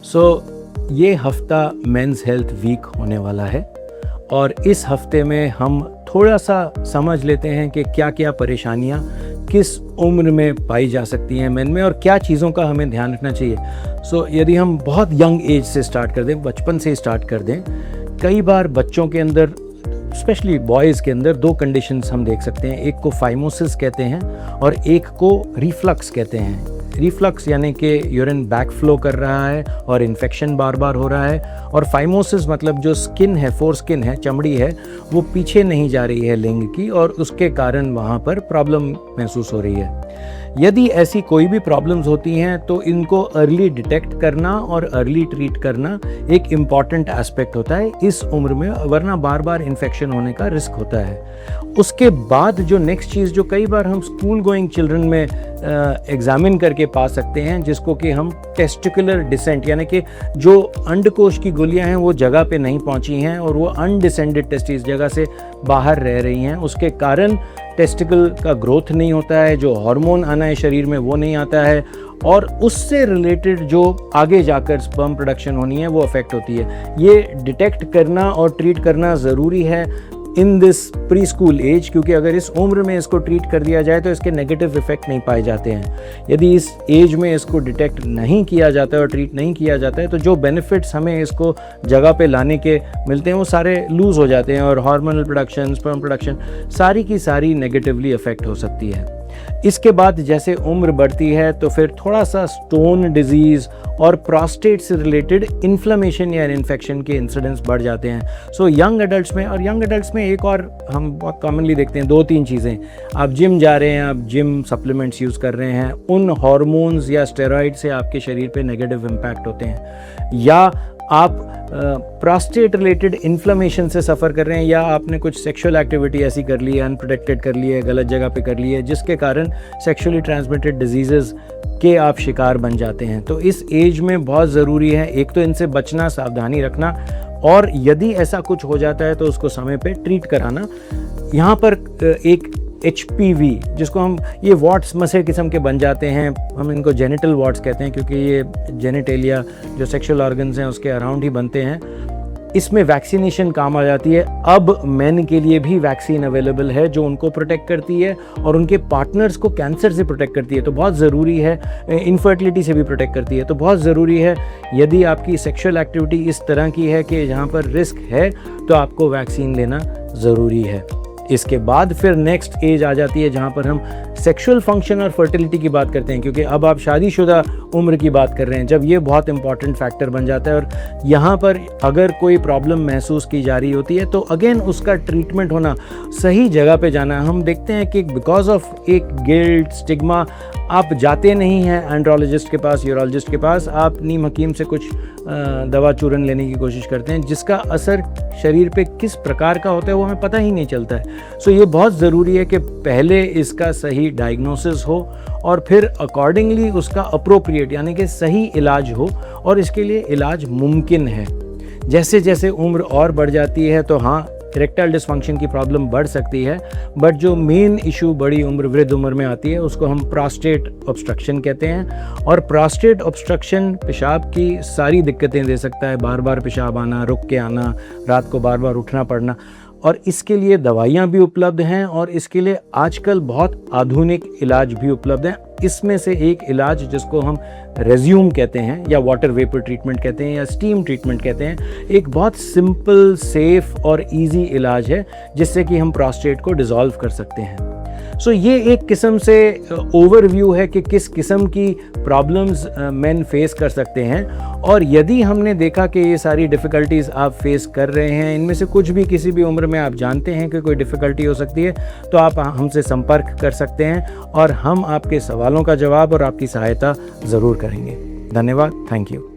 ये हफ्ता mains health week होने वाला है और इस हफ्ते में हम थोड़ा सा समझ लेते हैं कि क्या क्या परेशानियां किस उम्र में पाई जा सकती हैं मेन में और क्या चीज़ों का हमें ध्यान रखना चाहिए। यदि हम बहुत यंग एज से स्टार्ट कर दें, बचपन से स्टार्ट कर दें, कई बार बच्चों के अंदर स्पेशली बॉयज़ के अंदर दो कंडीशंस हम देख सकते हैं। एक को फाइमोसिस कहते हैं और एक को रिफ्लक्स कहते हैं। रिफ्लक्स यानी कि यूरिन बैक फ्लो कर रहा है और इन्फेक्शन बार बार हो रहा है, और फाइमोसिस मतलब जो स्किन है, फोर स्किन है, चमड़ी है, वो पीछे नहीं जा रही है लिंग की और उसके कारण वहाँ पर प्रॉब्लम महसूस हो रही है। यदि ऐसी कोई भी प्रॉब्लम्स होती हैं तो इनको अर्ली डिटेक्ट करना और अर्ली ट्रीट करना एक इम्पॉर्टेंट एस्पेक्ट होता है इस उम्र में, वरना बार बार इन्फेक्शन होने का रिस्क होता है। उसके बाद जो नेक्स्ट चीज़ जो कई बार हम स्कूल गोइंग चिल्ड्रन में एग्जामिन करके पा सकते हैं, जिसको कि हम टेस्टिकुलर डिसेंट, यानी कि जो अंडकोश की गोलियां हैं वो जगह पे नहीं पहुंची हैं और वो अनडिसेंडेड टेस्टिस जगह से बाहर रह रही हैं, उसके कारण टेस्टिकल का ग्रोथ नहीं होता है, जो हार्मोन आना है शरीर में वो नहीं आता है और उससे रिलेटेड जो आगे जाकर स्पर्म प्रोडक्शन होनी है वो अफेक्ट होती है। ये डिटेक्ट करना और ट्रीट करना ज़रूरी है in this preschool age, क्योंकि अगर इस उम्र में इसको ट्रीट कर दिया जाए तो इसके नेगेटिव इफेक्ट नहीं पाए जाते हैं। यदि इस एज में इसको डिटेक्ट नहीं किया जाता है और ट्रीट नहीं किया जाता है तो जो बेनिफिट्स हमें इसको जगह पे लाने के मिलते हैं वो सारे लूज़ हो जाते हैं और हार्मोनल प्रोडक्शन, स्पर्म प्रोडक्शन सारी की सारी नेगेटिवली अफेक्ट हो सकती है। इसके बाद जैसे उम्र बढ़ती है तो फिर थोड़ा सा स्टोन डिजीज़ और प्रोस्टेट से रिलेटेड इन्फ्लेमेशन या इन्फेक्शन के इंसिडेंट्स बढ़ जाते हैं। यंग एडल्ट्स में, और यंग एडल्ट्स में एक और हम बहुत कॉमनली देखते हैं, दो तीन चीज़ें। आप जिम जा रहे हैं, आप जिम सप्लीमेंट्स यूज़ कर रहे हैं, उन हार्मोन्स या स्टेरॉइड से आपके शरीर पे नेगेटिव इम्पैक्ट होते हैं, या आप प्रोस्टेट रिलेटेड इन्फ्लेमेशन से सफ़र कर रहे हैं, या आपने कुछ सेक्सुअल एक्टिविटी ऐसी कर ली है, अनप्रोटेक्टेड कर ली है, गलत जगह पे कर ली है, जिसके कारण सेक्सुअली ट्रांसमिटेड डिजीज़ेज़ के आप शिकार बन जाते हैं। तो इस एज में बहुत ज़रूरी है एक तो इनसे बचना, सावधानी रखना, और यदि ऐसा कुछ हो जाता है तो उसको समय पे ट्रीट कराना। यहाँ पर एक HPV, जिसको हम, ये वॉट्स मसे किस्म के बन जाते हैं, हम इनको जेनिटल वॉट्स कहते हैं क्योंकि ये जेनिटेलिया जो सेक्सुअल ऑर्गन्स हैं उसके अराउंड ही बनते हैं। इसमें वैक्सीनेशन काम आ जाती है। अब मेन के लिए भी वैक्सीन अवेलेबल है जो उनको प्रोटेक्ट करती है और उनके पार्टनर्स को कैंसर से प्रोटेक्ट करती है, तो बहुत ज़रूरी है। इनफर्टिलिटी से भी प्रोटेक्ट करती है, तो बहुत ज़रूरी है। यदि आपकी सेक्सुअल एक्टिविटी इस तरह की है कि जहाँ पर रिस्क है तो आपको वैक्सीन लेना ज़रूरी है। इसके बाद फिर नेक्स्ट एज आ जाती है जहाँ पर हम सेक्सुअल फंक्शन और फर्टिलिटी की बात करते हैं, क्योंकि अब आप शादीशुदा उम्र की बात कर रहे हैं, जब ये बहुत इंपॉर्टेंट फैक्टर बन जाता है। और यहाँ पर अगर कोई प्रॉब्लम महसूस की जा रही होती है तो अगेन उसका ट्रीटमेंट होना, सही जगह पे जाना। हम देखते हैं कि बिकॉज ऑफ एक गिल्ट, स्टिग्मा, आप जाते नहीं हैं एंड्रोलॉजिस्ट के पास, यूरोलॉजिस्ट के पास, आप नीम हकीम से कुछ दवा चूरन लेने की कोशिश करते हैं, जिसका असर शरीर पे किस प्रकार का होता है वो हमें पता ही नहीं चलता है। ये बहुत ज़रूरी है कि पहले इसका सही डायग्नोसिस हो और फिर अकॉर्डिंगली उसका अप्रोप्रिएट यानी कि सही इलाज हो, और इसके लिए इलाज मुमकिन है। जैसे जैसे उम्र और बढ़ जाती है तो हाँ, इरेक्टाइल डिसफंक्शन की प्रॉब्लम बढ़ सकती है, बट जो मेन इशू बड़ी उम्र, वृद्ध उम्र में आती है उसको हम प्रोस्टेट ऑब्स्ट्रक्शन कहते हैं। और प्रोस्टेट ऑब्स्ट्रक्शन पेशाब की सारी दिक्कतें दे सकता है, बार बार पेशाब आना, रुक के आना, रात को बार बार उठना पड़ना, और इसके लिए दवाइयाँ भी उपलब्ध हैं और इसके लिए आजकल बहुत आधुनिक इलाज भी उपलब्ध हैं। इसमें से एक इलाज जिसको हम रेज्यूम कहते हैं या वाटर वेपर ट्रीटमेंट कहते हैं या स्टीम ट्रीटमेंट कहते हैं, एक बहुत सिंपल, सेफ और इजी इलाज है जिससे कि हम प्रोस्टेट को डिसॉल्व कर सकते हैं। ये एक किस्म से ओवरव्यू है कि किस किस्म की प्रॉब्लम्स मेन फेस कर सकते हैं, और यदि हमने देखा कि ये सारी डिफ़िकल्टीज़ आप फेस कर रहे हैं, इनमें से कुछ भी किसी भी उम्र में आप जानते हैं कि कोई डिफ़िकल्टी हो सकती है, तो आप हमसे संपर्क कर सकते हैं और हम आपके सवालों का जवाब और आपकी सहायता ज़रूर करेंगे। धन्यवाद, थैंक यू।